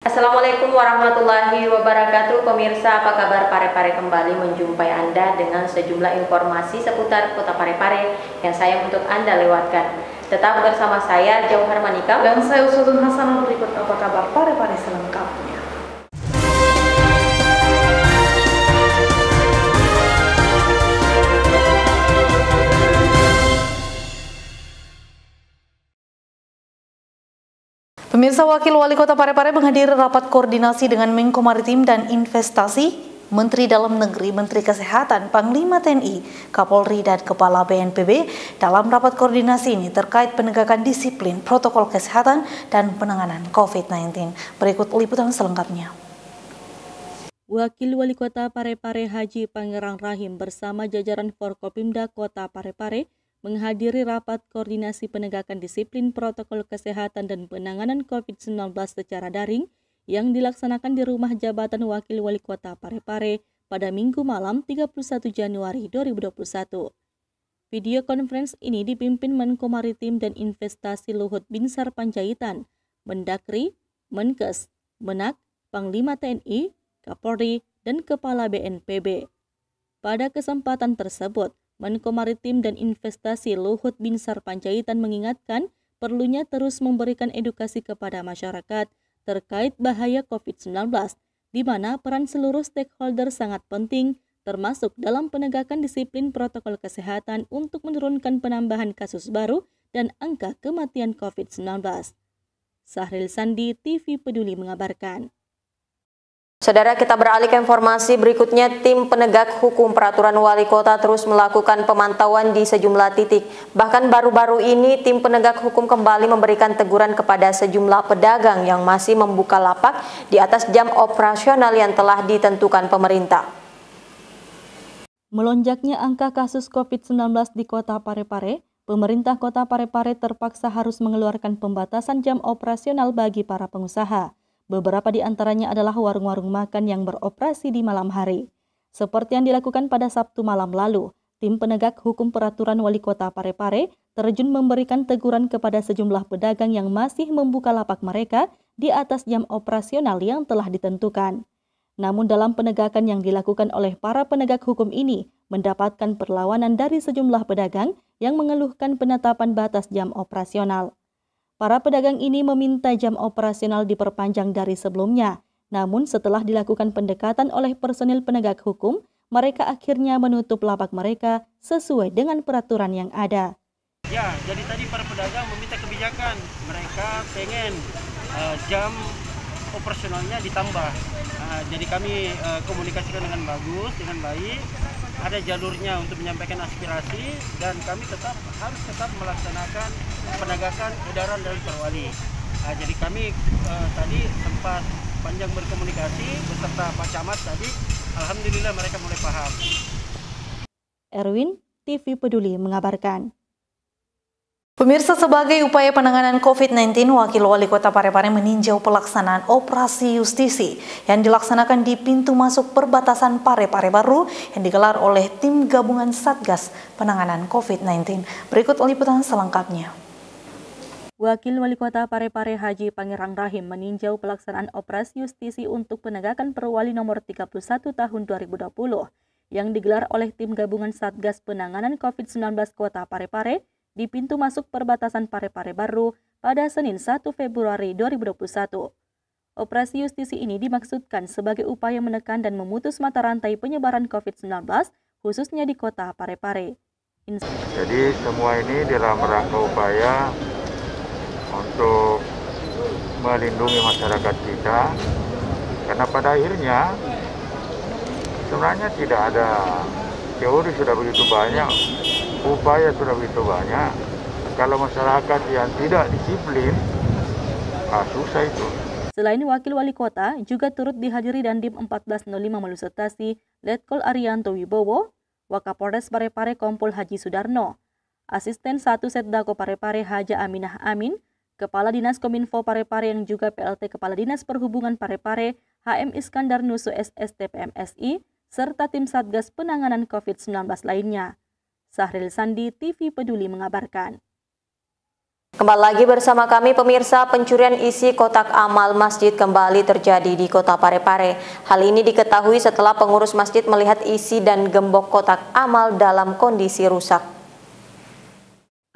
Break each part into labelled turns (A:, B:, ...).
A: Assalamualaikum warahmatullahi wabarakatuh. Pemirsa, apa kabar? Parepare kembali menjumpai Anda dengan sejumlah informasi seputar Kota Parepare yang saya untuk Anda lewatkan. Tetap bersama saya Jauhar Manika
B: dan saya Usutun Hasanah. Berikut apa kabar Parepare selengkapnya. Pemirsa, Wakil Wali Kota Parepare menghadiri rapat koordinasi dengan Menko Maritim dan Investasi, Menteri Dalam Negeri, Menteri Kesehatan, Panglima TNI, Kapolri, dan Kepala BNPB dalam rapat koordinasi ini terkait penegakan disiplin protokol kesehatan dan penanganan COVID-19. Berikut liputan selengkapnya.
C: Wakil Wali Kota Parepare Haji Pangerang Rahim bersama jajaran Forkopimda Kota Parepare menghadiri rapat koordinasi penegakan disiplin protokol kesehatan dan penanganan COVID-19 secara daring yang dilaksanakan di Rumah Jabatan Wakil Wali Kota Parepare pada Minggu malam 31 Januari 2021. Video conference ini dipimpin Menko Maritim dan Investasi Luhut Binsar Panjaitan, Mendagri, Menkes, Menak, Panglima TNI, Kapolri, dan Kepala BNPB. Pada kesempatan tersebut, Menko Maritim dan Investasi Luhut Binsar Panjaitan mengingatkan perlunya terus memberikan edukasi kepada masyarakat terkait bahaya COVID-19, di mana peran seluruh stakeholder sangat penting, termasuk dalam penegakan disiplin protokol kesehatan untuk menurunkan penambahan kasus baru dan angka kematian COVID-19. Sahril Sandi, TV Peduli mengabarkan.
A: Saudara, kita beralih ke informasi berikutnya. Tim penegak hukum peraturan wali kota terus melakukan pemantauan di sejumlah titik. Bahkan baru-baru ini tim penegak hukum kembali memberikan teguran kepada sejumlah pedagang yang masih membuka lapak di atas jam operasional yang telah ditentukan pemerintah.
C: Melonjaknya angka kasus COVID-19 di Kota Parepare, pemerintah Kota Parepare terpaksa harus mengeluarkan pembatasan jam operasional bagi para pengusaha. Beberapa di antaranya adalah warung-warung makan yang beroperasi di malam hari. Seperti yang dilakukan pada Sabtu malam lalu, tim penegak hukum peraturan wali kota Parepare terjun memberikan teguran kepada sejumlah pedagang yang masih membuka lapak mereka di atas jam operasional yang telah ditentukan. Namun dalam penegakan yang dilakukan oleh para penegak hukum ini mendapatkan perlawanan dari sejumlah pedagang yang mengeluhkan penetapan batas jam operasional. Para pedagang ini meminta jam operasional diperpanjang dari sebelumnya. Namun setelah dilakukan pendekatan oleh personil penegak hukum, mereka akhirnya menutup lapak mereka sesuai dengan peraturan yang ada.
D: Ya, jadi tadi para pedagang meminta kebijakan. Mereka pengen jam operasionalnya ditambah. Jadi kami komunikasikan dengan bagus, dengan baik. Ada jalurnya untuk menyampaikan aspirasi dan kami harus tetap melaksanakan penegakan edaran dari Perwali. Jadi kami tadi sempat panjang berkomunikasi beserta Pak Camat tadi. Alhamdulillah mereka mulai paham.
C: Erwin, TV Peduli mengabarkan.
B: Pemirsa, sebagai upaya penanganan COVID-19, Wakil Wali Kota Parepare meninjau pelaksanaan operasi justisi yang dilaksanakan di pintu masuk perbatasan Parepare Baru yang digelar oleh tim gabungan Satgas penanganan COVID-19. Berikut liputan selengkapnya.
C: Wakil Wali Kota Parepare Haji Pangerang Rahim meninjau pelaksanaan operasi justisi untuk penegakan Perwali nomor 31 tahun 2020 yang digelar oleh tim gabungan Satgas penanganan COVID-19 Kota Parepare di pintu masuk perbatasan Parepare Baru pada Senin 1 Februari 2021. Operasi justisi ini dimaksudkan sebagai upaya menekan dan memutus mata rantai penyebaran COVID-19, khususnya di Kota Parepare.
E: Jadi semua ini dalam rangka upaya untuk melindungi masyarakat kita, karena pada akhirnya sebenarnya tidak ada teori sudah begitu banyak, upaya sudah begitu banyak. Kalau masyarakat yang tidak disiplin, susah itu.
C: Selain Wakil Wali Kota, juga turut dihadiri Dandim 1405 Malusetasi, Letkol Arianto Wibowo, Wakapolres Parepare Kompol Haji Sudarno, Asisten 1 Setdako Parepare Haja Aminah Amin, Kepala Dinas Kominfo Parepare yang juga PLT Kepala Dinas Perhubungan Parepare HM Iskandar Nusu SST PMSI, serta tim Satgas penanganan COVID-19 lainnya. Sahril Sandi, TV Peduli mengabarkan.
A: Kembali lagi bersama kami pemirsa, pencurian isi kotak amal masjid kembali terjadi di Kota Parepare. Hal ini diketahui setelah pengurus masjid melihat isi dan gembok kotak amal dalam kondisi rusak.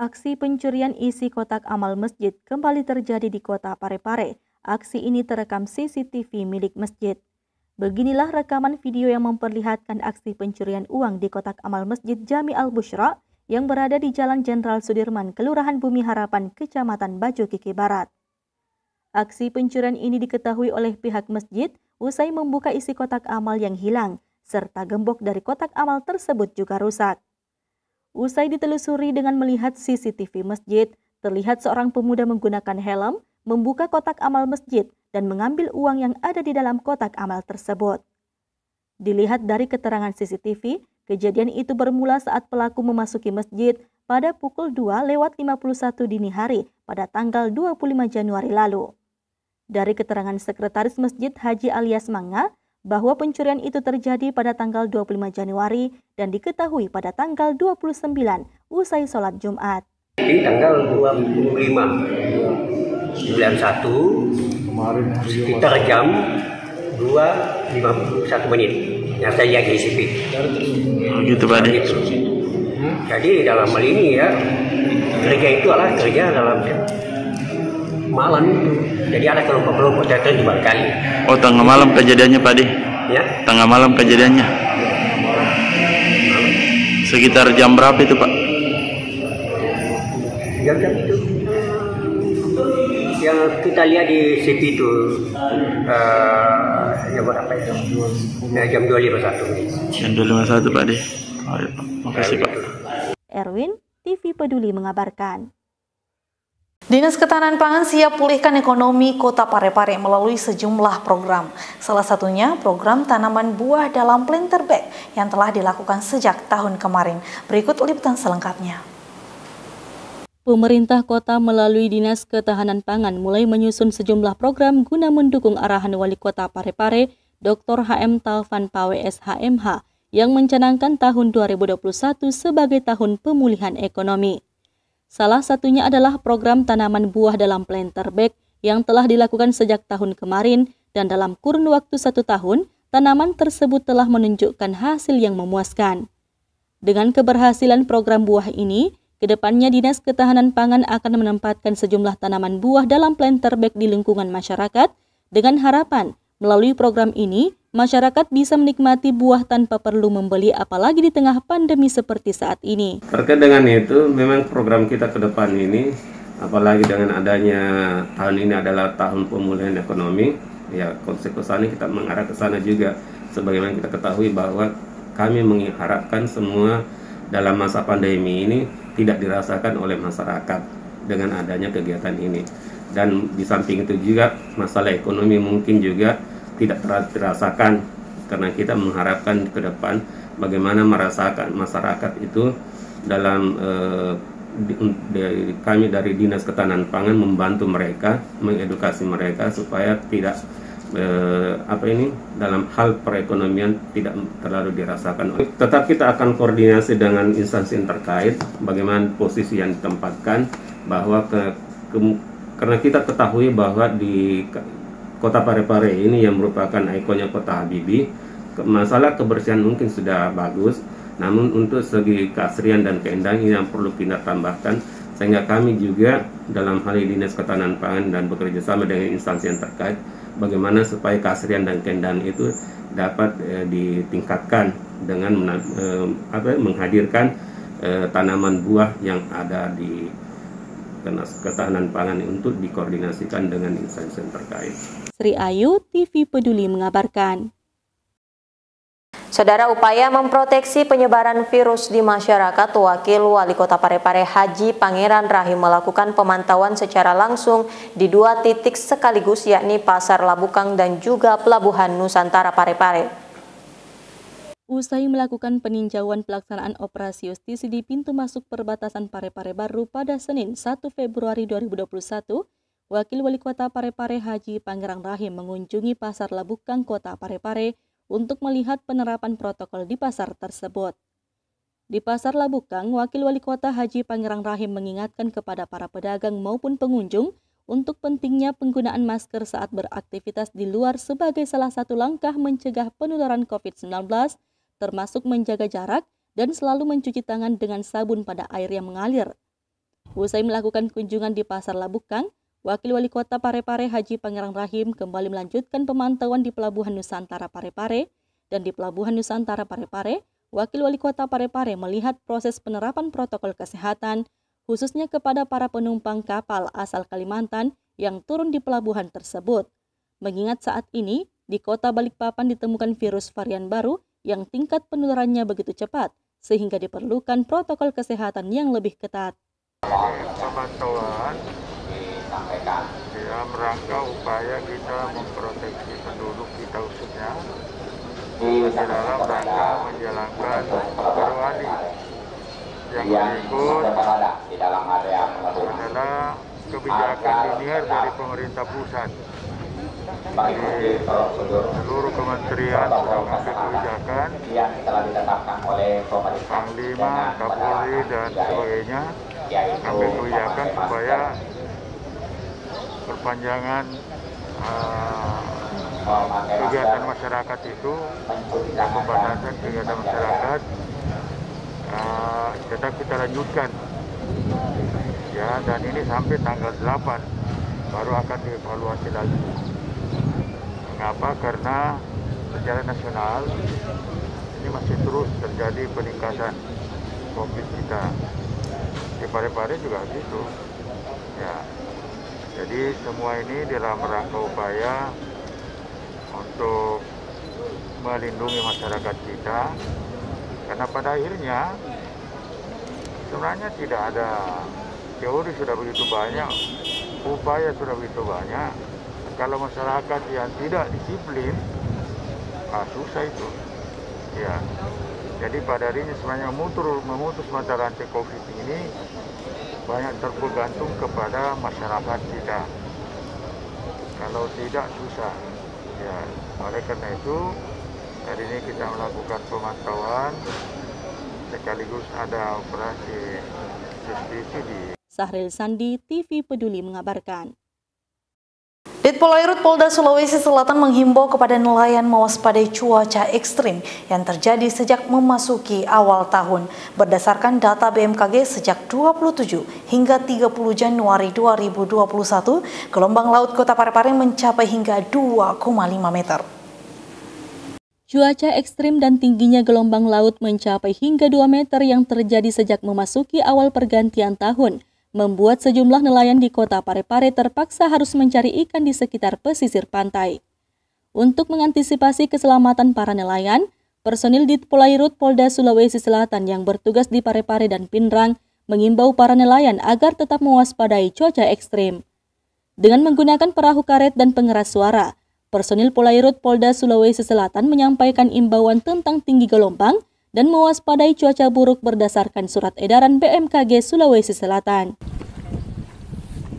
C: Aksi pencurian isi kotak amal masjid kembali terjadi di Kota Parepare. Aksi ini terekam CCTV milik masjid. Beginilah rekaman video yang memperlihatkan aksi pencurian uang di kotak amal Masjid Jami Al-Bushra yang berada di Jalan Jenderal Sudirman, Kelurahan Bumi Harapan, Kecamatan Bajo Kiki Barat. Aksi pencurian ini diketahui oleh pihak masjid usai membuka isi kotak amal yang hilang, serta gembok dari kotak amal tersebut juga rusak. Usai ditelusuri dengan melihat CCTV masjid, terlihat seorang pemuda menggunakan helm, membuka kotak amal masjid dan mengambil uang yang ada di dalam kotak amal tersebut. Dilihat dari keterangan CCTV, kejadian itu bermula saat pelaku memasuki masjid pada pukul 2:51 dini hari pada tanggal 25 Januari lalu. Dari keterangan Sekretaris Masjid Haji Alias Manga, bahwa pencurian itu terjadi pada tanggal 25 Januari dan diketahui pada tanggal 29 usai sholat Jumat.
F: Di tanggal 25/91 sekitar jam 2:51 menit yang saya lihat di CCTV.
G: Gitu Pak.
F: Gitu. Jadi dalam hal ini ya, kerja itu adalah kerja dalam malam itu. Jadi ada kelompok-kelompok tertentu berkali.
G: Oh, tengah malam kejadiannya Pak De?
F: Ya.
G: Tengah malam kejadiannya. Sekitar jam berapa itu Pak?
F: Jam-jam itu yang kita lihat di CCTV itu jam berapa ya? Jam 2:51.
G: Jam 2:51 Pak De. Oh, ya, Pak. Makasih Pak.
C: Erwin, TV Peduli mengabarkan.
B: Dinas Ketahanan Pangan siap pulihkan ekonomi Kota Parepare melalui sejumlah program. Salah satunya program tanaman buah dalam planter bag yang telah dilakukan sejak tahun kemarin. Berikut liputan selengkapnya.
C: Pemerintah kota melalui Dinas Ketahanan Pangan mulai menyusun sejumlah program guna mendukung arahan Wali Kota Parepare, Dr. HM Taufan PWS HMH, yang mencanangkan tahun 2021 sebagai tahun pemulihan ekonomi. Salah satunya adalah program tanaman buah dalam planter bag yang telah dilakukan sejak tahun kemarin, dan dalam kurun waktu 1 tahun, tanaman tersebut telah menunjukkan hasil yang memuaskan. Dengan keberhasilan program buah ini, kedepannya Dinas Ketahanan Pangan akan menempatkan sejumlah tanaman buah dalam planter bag di lingkungan masyarakat dengan harapan melalui program ini masyarakat bisa menikmati buah tanpa perlu membeli, apalagi di tengah pandemi seperti saat ini.
H: Terkait dengan itu, memang program kita ke depan ini, apalagi dengan adanya tahun ini adalah tahun pemulihan ekonomi, ya konsekuensinya kita mengarah ke sana juga. Sebagaimana kita ketahui bahwa kami mengharapkan semua dalam masa pandemi ini tidak dirasakan oleh masyarakat dengan adanya kegiatan ini. Dan di samping itu juga masalah ekonomi mungkin juga tidak dirasakan, karena kita mengharapkan ke depan bagaimana merasakan masyarakat itu dalam kami dari Dinas Ketahanan Pangan membantu mereka, mengedukasi mereka supaya tidak dalam hal perekonomian tidak terlalu dirasakan. Tetap kita akan koordinasi dengan instansi terkait bagaimana posisi yang ditempatkan, bahwa karena kita ketahui bahwa di Kota Parepare ini yang merupakan ikonnya Kota Habibie, masalah kebersihan mungkin sudah bagus, namun untuk segi keasrian dan keindahan ini yang perlu kita tambahkan, sehingga kami juga dalam hal ini Dinas Ketahanan Pangan dan bekerja sama dengan instansi yang terkait bagaimana supaya keasrian dan keindahan itu dapat ditingkatkan dengan menghadirkan tanaman buah yang ada di Dinas Ketahanan Pangan untuk dikoordinasikan dengan instansi yang terkait.
C: Sri Ayu, TV Peduli mengabarkan.
A: Saudara, upaya memproteksi penyebaran virus di masyarakat, Wakil Wali Kota Parepare Haji Pangeran Rahim melakukan pemantauan secara langsung di 2 titik sekaligus, yakni Pasar Labukang dan juga Pelabuhan Nusantara Parepare.
C: Usai melakukan peninjauan pelaksanaan operasi justisi di pintu masuk perbatasan Parepare Baru pada Senin 1 Februari 2021, Wakil Wali Kota Parepare Haji Pangeran Rahim mengunjungi Pasar Labukang Kota Parepare untuk melihat penerapan protokol di pasar tersebut. Di Pasar Labukang, Wakil Wali Kota Haji Pangerang Rahim mengingatkan kepada para pedagang maupun pengunjung untuk pentingnya penggunaan masker saat beraktivitas di luar sebagai salah satu langkah mencegah penularan COVID-19, termasuk menjaga jarak dan selalu mencuci tangan dengan sabun pada air yang mengalir. Usai melakukan kunjungan di Pasar Labukang, Wakil Wali Kota Parepare Haji Pangerang Rahim kembali melanjutkan pemantauan di Pelabuhan Nusantara Parepare, dan di Pelabuhan Nusantara Parepare, Wakil Wali Kota Parepare melihat proses penerapan protokol kesehatan, khususnya kepada para penumpang kapal asal Kalimantan yang turun di pelabuhan tersebut. Mengingat saat ini, di Kota Balikpapan ditemukan virus varian baru yang tingkat penularannya begitu cepat, sehingga diperlukan protokol kesehatan yang lebih ketat.
E: Pemantauan dalam rangka upaya kita memproteksi penduduk kita khususnya dalam rangka menjalankan perwali yang berikut adalah kebijakan linear dari pemerintah pusat. Di seluruh kementerian sudah mengambil kebijakan, Panglima, Kapolri dan sebagainya ambil kebijakan supaya perpanjangan kegiatan masyarakat itu, yang pembatasan kegiatan masyarakat tetap kita lanjutkan ya, dan ini sampai tanggal 8 baru akan dievaluasi lagi. Mengapa? Karena secara nasional ini masih terus terjadi peningkatan COVID kita. Di Parepare juga gitu ya. Jadi semua ini dalam rangka upaya untuk melindungi masyarakat kita, karena pada akhirnya sebenarnya tidak ada teori sudah begitu banyak, upaya sudah begitu banyak. Kalau masyarakat yang tidak disiplin, susah itu. Ya, jadi pada akhirnya sebenarnya memutus mata rantai COVID ini banyak tergantung kepada masyarakat kita. Kalau tidak susah. Ya, oleh karena itu hari ini kita melakukan pemantauan sekaligus ada operasi justisi di
C: Sahril Sandi, TV Peduli mengabarkan.
B: Ditpolairut Polda Sulawesi Selatan menghimbau kepada nelayan mewaspadai cuaca ekstrim yang terjadi sejak memasuki awal tahun. Berdasarkan data BMKG sejak 27 hingga 30 Januari 2021, gelombang laut Kota Parepare mencapai hingga 2,5 meter.
C: Cuaca ekstrim dan tingginya gelombang laut mencapai hingga 2 meter yang terjadi sejak memasuki awal pergantian tahun membuat sejumlah nelayan di Kota Parepare terpaksa harus mencari ikan di sekitar pesisir pantai. Untuk mengantisipasi keselamatan para nelayan, personil Ditpolairut Polda Sulawesi Selatan yang bertugas di Parepare dan Pinrang mengimbau para nelayan agar tetap mewaspadai cuaca ekstrim. Dengan menggunakan perahu karet dan pengeras suara, personil Polairut Polda Sulawesi Selatan menyampaikan imbauan tentang tinggi gelombang dan mewaspadai cuaca buruk berdasarkan surat edaran BMKG Sulawesi Selatan.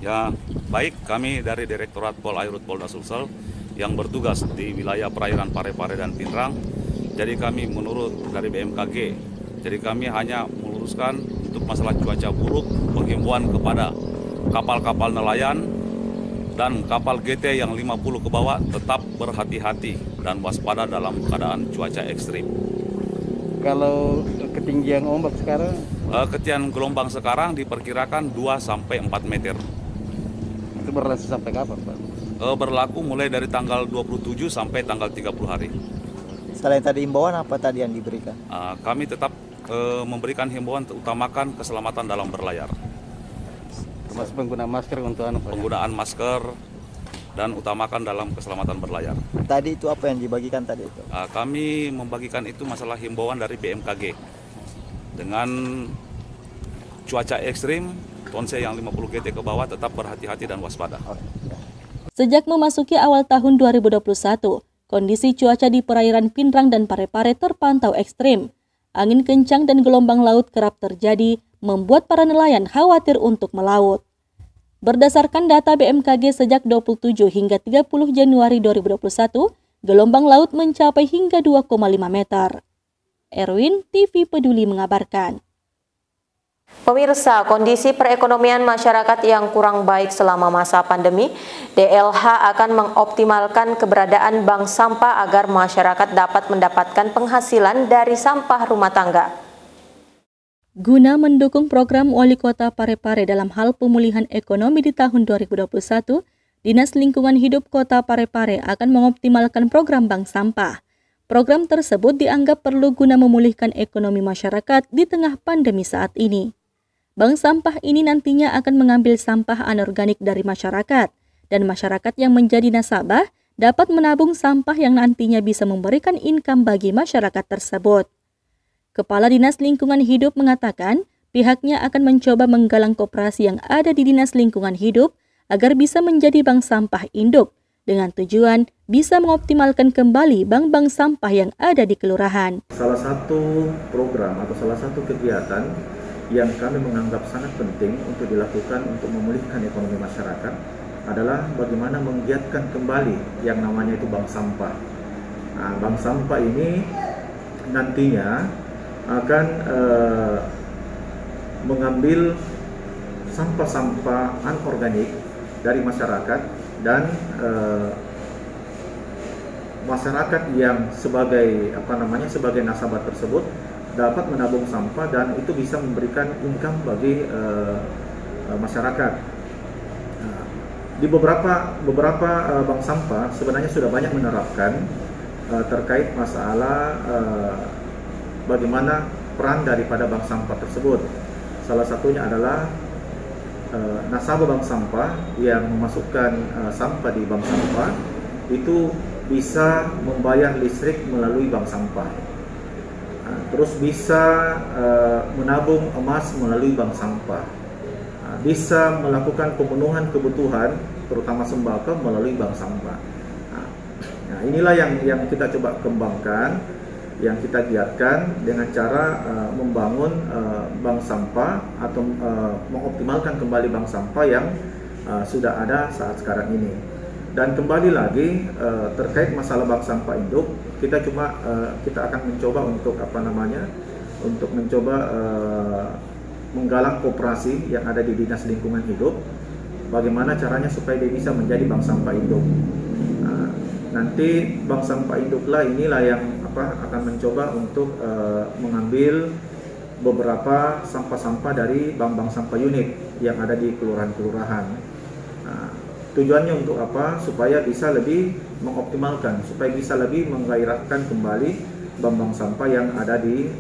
I: Ya, baik, kami dari Direktorat Polairut Polda Sulsel yang bertugas di wilayah perairan Parepare dan Pinrang. Jadi kami menurut dari BMKG, jadi kami hanya meluruskan untuk masalah cuaca buruk, penghimbauan kepada kapal-kapal nelayan dan kapal GT yang 50 ke bawah tetap berhati-hati dan waspada dalam keadaan cuaca ekstrim.
D: Kalau ketinggian ombak sekarang?
I: Ketinggian gelombang sekarang diperkirakan 2-4 meter.
D: Itu berlangsung sampai kapan, Pak?
I: Berlaku mulai dari tanggal 27 sampai tanggal 30 hari.
J: Selain tadi himbauan, apa tadi yang diberikan?
I: Kami tetap memberikan himbauan utamakan keselamatan dalam berlayar.
D: Termasuk penggunaan masker untuk
I: penggunaan masker dan utamakan dalam keselamatan berlayar.
J: Tadi itu apa yang dibagikan tadi itu?
I: Kami membagikan itu masalah himbauan dari BMKG. Dengan cuaca ekstrim, tonsel yang 50 GT ke bawah tetap berhati-hati dan waspada.
C: Sejak memasuki awal tahun 2021, kondisi cuaca di perairan Pinrang dan Parepare terpantau ekstrim. Angin kencang dan gelombang laut kerap terjadi, membuat para nelayan khawatir untuk melaut. Berdasarkan data BMKG sejak 27 hingga 30 Januari 2021, gelombang laut mencapai hingga 2,5 meter. Erwin, TV Peduli mengabarkan.
A: Pemirsa, kondisi perekonomian masyarakat yang kurang baik selama masa pandemi, DLH akan mengoptimalkan keberadaan bank sampah agar masyarakat dapat mendapatkan penghasilan dari sampah rumah tangga.
C: Guna mendukung program Wali Kota Parepare dalam hal pemulihan ekonomi di tahun 2021, Dinas Lingkungan Hidup Kota Parepare akan mengoptimalkan program bank sampah. Program tersebut dianggap perlu guna memulihkan ekonomi masyarakat di tengah pandemi saat ini. Bank sampah ini nantinya akan mengambil sampah anorganik dari masyarakat, dan masyarakat yang menjadi nasabah dapat menabung sampah yang nantinya bisa memberikan income bagi masyarakat tersebut. Kepala Dinas Lingkungan Hidup mengatakan pihaknya akan mencoba menggalang koperasi yang ada di Dinas Lingkungan Hidup agar bisa menjadi bank sampah induk, dengan tujuan bisa mengoptimalkan kembali bank-bank sampah yang ada di kelurahan.
K: Salah satu program atau salah satu kegiatan yang kami menganggap sangat penting untuk dilakukan untuk memulihkan ekonomi masyarakat adalah bagaimana menggiatkan kembali yang namanya itu bank sampah. Nah, bank sampah ini nantinya akan mengambil sampah-sampah anorganik dari masyarakat dan masyarakat yang sebagai sebagai nasabah tersebut dapat menabung sampah dan itu bisa memberikan income bagi masyarakat. Di beberapa bank sampah sebenarnya sudah banyak menerapkan terkait masalah bagaimana peran daripada bank sampah tersebut. Salah satunya adalah nasabah bank sampah yang memasukkan sampah di bank sampah itu bisa membayar listrik melalui bank sampah. Terus bisa menabung emas melalui bank sampah, bisa melakukan pemenuhan kebutuhan terutama sembako melalui bank sampah. Nah, inilah yang kita coba kembangkan, yang kita giatkan dengan cara membangun bank sampah atau mengoptimalkan kembali bank sampah yang sudah ada saat sekarang ini. Dan kembali lagi terkait masalah bank sampah induk, kita akan mencoba untuk mencoba menggalang koperasi yang ada di Dinas Lingkungan Hidup. Bagaimana caranya supaya dia bisa menjadi bank sampah induk. Nanti bank sampah induklah inilah yang akan mencoba untuk mengambil beberapa sampah-sampah dari bank-bank sampah unit yang ada di kelurahan-kelurahan. Tujuannya untuk apa? Supaya bisa lebih mengoptimalkan, supaya bisa lebih menggairahkan kembali bank-bank sampah yang ada di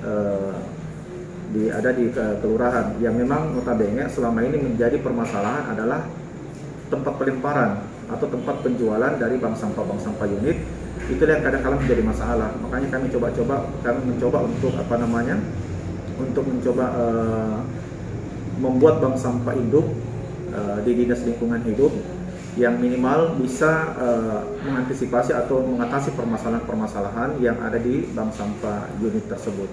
K: kelurahan, yang memang notabene selama ini menjadi permasalahan adalah tempat pelemparan atau tempat penjualan dari bank sampah unit. Itulah yang kadang-kadang menjadi masalah. Makanya kami mencoba untuk untuk mencoba membuat bank sampah induk di Dinas Lingkungan Hidup yang minimal bisa mengantisipasi atau mengatasi permasalahan-permasalahan yang ada di bank sampah unit tersebut.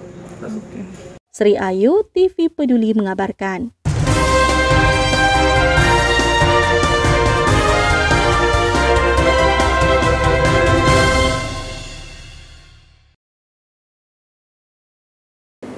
C: Sri Ayu, TV Peduli mengabarkan.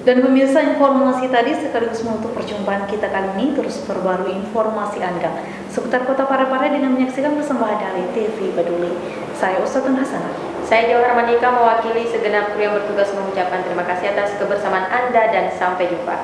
B: Dan pemirsa, informasi tadi sekaligus menutup perjumpaan kita kali ini. Terus perbarui informasi Anda seputar Kota Parepare dengan menyaksikan persembahan dari TV Peduli. Saya Ustadz Hasanah.
A: Saya Jawahar Mandika mewakili segenap kru yang bertugas mengucapkan terima kasih atas kebersamaan Anda dan sampai jumpa.